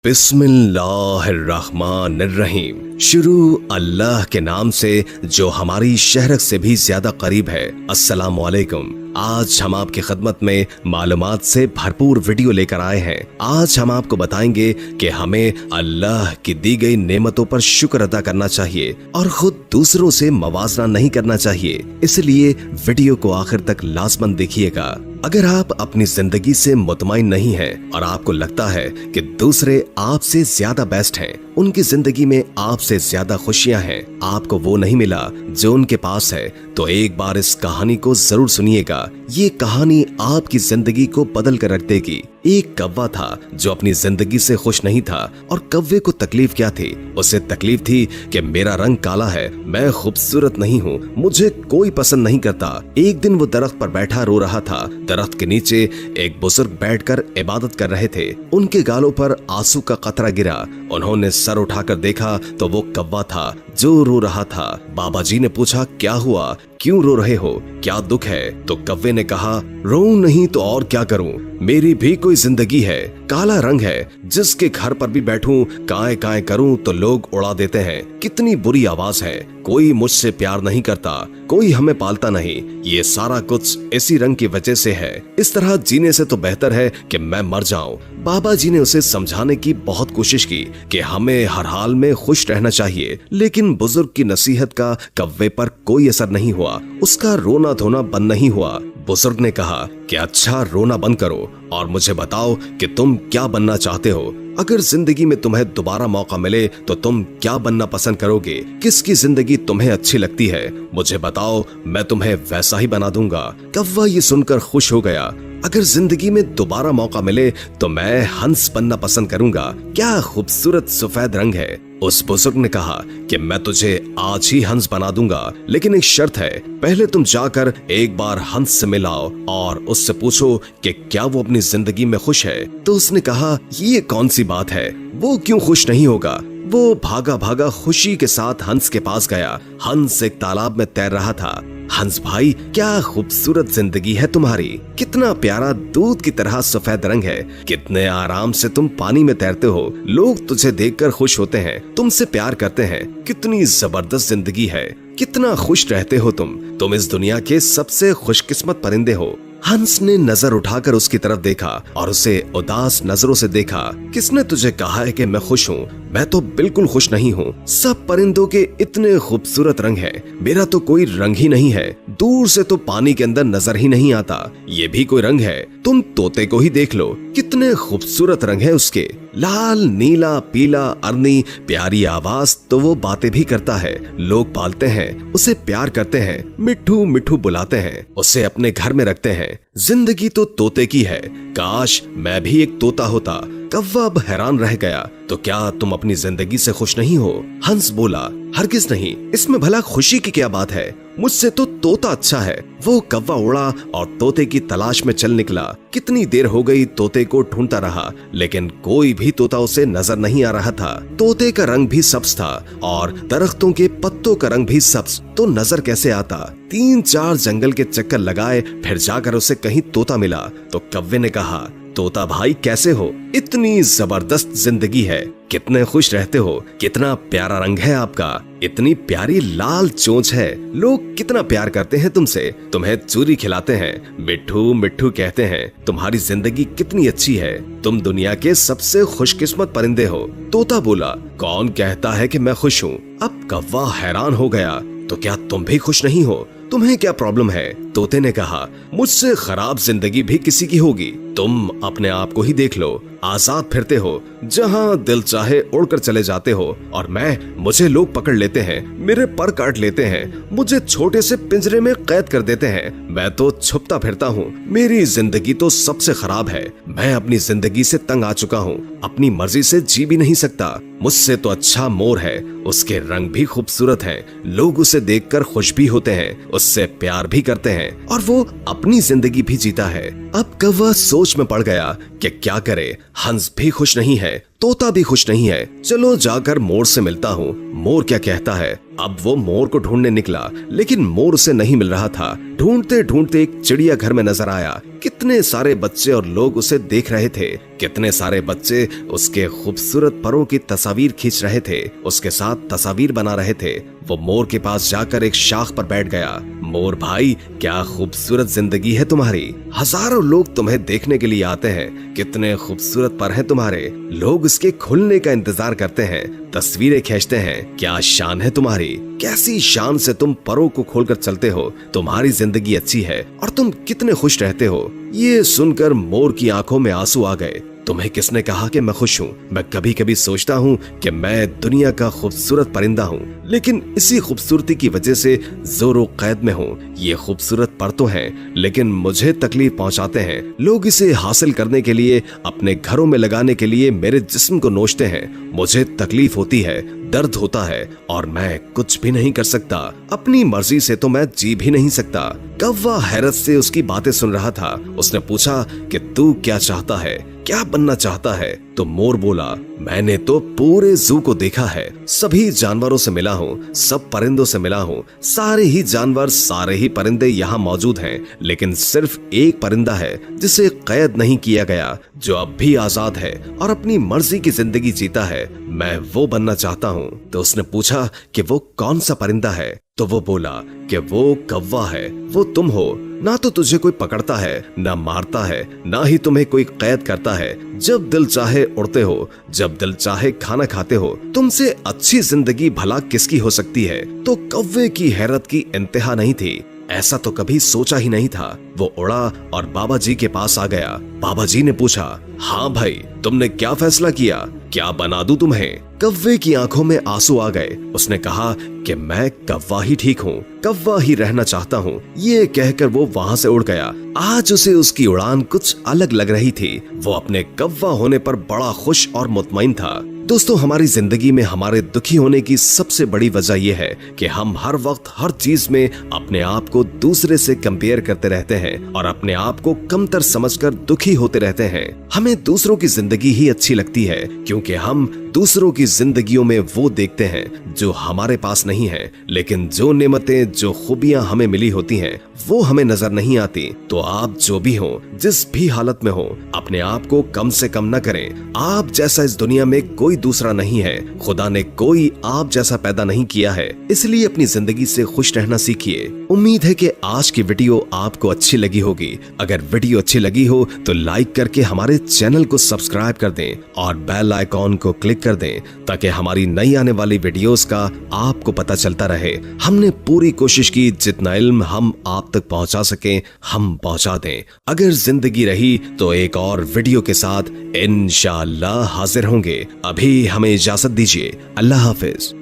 बिस्मिल्लाहिर्रहमानिर्रहीम। शुरू अल्लाह के नाम से जो हमारी शहरत से भी ज्यादा करीब है। अस्सलाम वालेकुम। आज हम आपकी खिदमत में मालूमात से भरपूर वीडियो लेकर आए हैं। आज हम आपको बताएंगे कि हमें अल्लाह की दी गई नेमतों पर शुक्र अदा करना चाहिए और खुद दूसरों से मवाजना नहीं करना चाहिए। इसलिए वीडियो को आखिर तक लाजमन देखिएगा। अगर आप अपनी जिंदगी से मुतमईन नहीं हैं और आपको लगता है कि दूसरे आपसे ज्यादा बेस्ट हैं, उनकी जिंदगी में आपसे ज्यादा खुशियां हैं, आपको वो नहीं मिला जो उनके पास है, तो एक बार इस कहानी को जरूर सुनिएगा। ये कहानी आपकी जिंदगी को बदल कर रख देगी। एक कौवा था जो अपनी जिंदगी से खुश नहीं था। और कौवे को तकलीफ क्या थी? उसे तकलीफ थी कि मेरा रंग काला है, मैं खूबसूरत नहीं हूँ, मुझे कोई पसंद नहीं करता। एक दिन वो दरख्त पर बैठा रो रहा था। दरख्त के नीचे एक बुजुर्ग बैठकर इबादत कर रहे थे। उनके गालों पर आंसू का कतरा गिरा। उन्होंने सर उठाकर देखा तो वो कौवा था जो रो रहा था। बाबा जी ने पूछा, क्या हुआ, क्यों रो रहे हो, क्या दुख है? तो कौवे ने कहा, रोऊं नहीं तो और क्या करूं, मेरी भी कोई जिंदगी है, काला रंग है, जिसके घर पर भी बैठूं काए काए करूं तो लोग उड़ा देते हैं। कितनी बुरी आवाज है, कोई मुझसे प्यार नहीं करता, कोई हमें पालता नहीं, ये सारा कुछ इसी रंग की वजह से है। इस तरह जीने से तो बेहतर है कि मैं मर जाऊं। बाबा जी ने उसे समझाने की बहुत कोशिश की कि हमें हर हाल में खुश रहना चाहिए, लेकिन बुजुर्ग की नसीहत का कौवे पर कोई असर नहीं हुआ। उसका रोना धोना बंद नहीं हुआ। बुजुर्ग ने कहा कि अच्छा, रोना बंद करो और मुझे बताओ कि तुम क्या बनना चाहते हो। अगर जिंदगी में तुम्हें दोबारा मौका मिले तो तुम क्या बनना पसंद करोगे? किसकी जिंदगी तुम्हें अच्छी लगती है? मुझे बताओ, मैं तुम्हें वैसा ही बना दूंगा। कौवा ये सुनकर खुश हो गया। अगर जिंदगी में दोबारा मौका मिले तो मैं हंस बनना पसंद करूंगा। क्या खूबसूरत सफेद रंग है। उस बुजुर्ग ने कहा कि मैं तुझे आज ही हंस बना दूंगा, लेकिन एक शर्त है, पहले तुम जाकर एक बार हंस से मिलाओ और उससे पूछो कि क्या वो अपनी जिंदगी में खुश है। तो उसने कहा, ये कौन सी बात है, वो क्यों खुश नहीं होगा? वो भागा भागा खुशी के साथ हंस के पास गया। हंस एक तालाब में तैर रहा था। हंस भाई, क्या खूबसूरत जिंदगी है तुम्हारी, कितना प्यारा दूध की तरह सफेद रंग है, कितने आराम से तुम पानी में तैरते हो, लोग तुझे देखकर खुश होते हैं, तुमसे प्यार करते हैं, कितनी जबरदस्त जिंदगी है, कितना खुश रहते हो तुम इस दुनिया के सबसे खुशकिस्मत परिंदे हो। हंस ने नजर उठाकर उसकी तरफ देखा और उसे उदास नजरों से देखा। किसने तुझे कहा है कि मैं खुश हूँ? मैं तो बिल्कुल खुश नहीं हूँ। सब परिंदों के इतने खूबसूरत रंग हैं, मेरा तो कोई रंग ही नहीं है। दूर से तो पानी के अंदर नजर ही नहीं आता, ये भी कोई रंग है? तुम तोते को ही देख लो, कितने खूबसूरत रंग है उसके, लाल, नीला, पीला, अरनी, प्यारी आवाज, तो वो बातें भी करता है, लोग पालते हैं, उसे प्यार करते हैं, मिठू मिठू बुलाते हैं, उसे अपने घर में रखते हैं। जिंदगी तो तोते की है, काश मैं भी एक तोता होता। कौवा अब हैरान रह गया। तो क्या तुम अपनी जिंदगी से खुश नहीं हो? हंस बोला, हरगिज नहीं, इसमें भला खुशी की क्या बात है, मुझसे तो तोता अच्छा है। वो कौवा उड़ा और तोते की तलाश में चल निकला। कितनी देर हो गई तोते को ढूंढता रहा, लेकिन कोई भी तोता उसे नजर नहीं आ रहा था। तोते का रंग भी सब्ज था और दरख्तों के पत्तों का रंग भी सब्ज, तो नजर कैसे आता? 3-4 जंगल के चक्कर लगाए, फिर जाकर उसे कहीं तोता मिला। तो कौवे ने कहा, तोता भाई कैसे हो, इतनी जबरदस्त जिंदगी है, कितने खुश रहते हो, कितना प्यारा रंग है आपका, इतनी प्यारी लाल चोंच है, लोग कितना प्यार करते हैं तुमसे, तुम्हें चूरी खिलाते हैं, मिठू मिठू कहते हैं, तुम्हारी जिंदगी कितनी अच्छी है, तुम दुनिया के सबसे खुशकिस्मत परिंदे हो। तोता बोला, कौन कहता है कि मैं खुश हूँ? अब कौवा हैरान हो गया, तो क्या तुम भी खुश नहीं हो? तुम्हें क्या प्रॉब्लम है? तोते ने कहा, मुझसे खराब जिंदगी भी किसी की होगी, तुम अपने आप को ही देख लो, आजाद फिरते हो, जहाँ दिल चाहे उड़कर चले जाते हो, और मुझे लोग पकड़ लेते हैं, मेरे पर काट लेते हैं, मुझे छोटे से पिंजरे में कैद कर देते हैं, मैं तो छुपता फिरता हूँ, मेरी जिंदगी तो सबसे खराब है, मैं अपनी जिंदगी से तंग आ चुका हूँ, अपनी मर्जी से जी भी नहीं सकता, मुझसे तो अच्छा मोर है, उसके रंग भी खूबसूरत हैं, लोग उसे देखकर खुश भी होते हैं, उससे प्यार भी करते हैं, और वो अपनी जिंदगी भी जीता है। अब कौवा सोच में पड़ गया कि क्या करे, हंस भी खुश नहीं है, तोता भी खुश नहीं है, चलो जाकर मोर से मिलता हूँ, मोर क्या कहता है। अब वो मोर को ढूंढने निकला, लेकिन मोर उसे नहीं मिल रहा था। ढूंढते ढूंढते एक चिड़िया घर में नजर आया। कितने सारे बच्चे और लोग उसे देख रहे थे। कितने सारे बच्चे उसके खूबसूरत परों की तस्वीर खींच रहे थे, उसके साथ तस्वीर बना रहे थे। वो मोर के पास जाकर एक शाख पर बैठ गया। मोर भाई, क्या खूबसूरत जिंदगी है तुम्हारी। हजारों लोग तुम्हें देखने के लिए आते हैं। कितने खूबसूरत पर हैं तुम्हारे। लोग इसके खुलने का इंतजार करते हैं, तस्वीरें खींचते हैं। क्या शान है तुम्हारी। कैसी शान से तुम परों को खोलकर चलते हो। तुम्हारी जिंदगी अच्छी है और तुम कितने खुश रहते हो। ये सुनकर मोर की आंखों में आंसू आ गए। तुम्हें किसने कहा कि मैं खुश हूँ। मैं कभी कभी सोचता हूँ कि मैं दुनिया का खूबसूरत परिंदा हूँ, लेकिन इसी खूबसूरती की वजह से जोरो कैद में हूँ। ये खूबसूरत पर तो हैं, लेकिन मुझे तकलीफ पहुँचाते हैं। लोग इसे हासिल करने के लिए, अपने घरों में लगाने के लिए मेरे जिस्म को नोचते हैं। मुझे तकलीफ होती है, दर्द होता है और मैं कुछ भी नहीं कर सकता। अपनी मर्जी से तो मैं जी भी नहीं सकता। कौवा हैरत से उसकी बातें सुन रहा था। उसने पूछा कि तू क्या चाहता है, क्या बनना चाहता है। तो मोर बोला, मैंने तो पूरे जू को देखा है। सभी जानवरों से मिला हूँ, सब परिंदों से मिला हूँ। सारे ही जानवर, सारे ही परिंदे यहाँ मौजूद हैं, लेकिन सिर्फ एक परिंदा है जिसे कैद नहीं किया गया, जो अब भी आजाद है और अपनी मर्जी की जिंदगी जीता है। मैं वो बनना चाहता हूँ। तो उसने पूछा कि वो कौन सा परिंदा है। तो वो बोला कि वो कौवा है। वो तुम हो। ना तो तुझे कोई पकड़ता है, ना मारता है, ना ही तुम्हें कोई कैद करता है। जब दिल चाहे उड़ते हो, जब दिल चाहे खाना खाते हो। तुमसे अच्छी जिंदगी भला किसकी हो सकती है। तो कौवे की हैरत की इंतहा नहीं थी। ऐसा तो कभी सोचा ही नहीं था। वो उड़ा और बाबा जी के पास आ गया। बाबा जी ने पूछा, हाँ भाई, तुमने क्या फैसला किया, क्या बना दूं तुम्हें। कौवे की आंखों में आंसू आ गए। उसने कहा कि मैं कौवा ही ठीक हूँ, कौवा ही रहना चाहता हूँ। ये कहकर वो वहाँ से उड़ गया। आज उसे उसकी उड़ान कुछ अलग लग रही थी। वो अपने कौवा होने पर बड़ा खुश और मुतमईन था। दोस्तों, हमारी जिंदगी में हमारे दुखी होने की सबसे बड़ी वजह यह है कि हम हर वक्त हर चीज में अपने आप को दूसरे से कंपेयर करते रहते हैं और अपने आप को कमतर समझकर दुखी होते रहते हैं। हमें दूसरों की जिंदगी ही अच्छी लगती है, क्योंकि हम दूसरों की जिंदगियों में वो देखते हैं जो हमारे पास नहीं है। लेकिन जो नेमतें, जो खूबियां हमें मिली होती हैं, वो हमें नजर नहीं आती। तो आप जो भी हो, जिस भी हालत में हो, अपने आप को कम से कम न करें। आप जैसा इस दुनिया में कोई दूसरा नहीं है। खुदा ने कोई आप जैसा पैदा नहीं किया है, इसलिए अपनी जिंदगी से खुश रहना सीखिए। उम्मीद है कि आज की वीडियो आपको अच्छी लगी होगी। अगर वीडियो अच्छी लगी हो तो लाइक करके हमारे चैनल को सब्सक्राइब कर दें और बेल आइकॉन को क्लिक कर दें, ताकि हमारी नई आने वाली वीडियोस का आपको पता चलता रहे। हमने पूरी कोशिश की जितना इल्म हम आप तक पहुंचा सकें हम पहुंचा दें। अगर जिंदगी रही तो एक और वीडियो के साथ इंशाअल्लाह हाजिर होंगे। अभी हमें इजाजत दीजिए। अल्लाह हाफिज।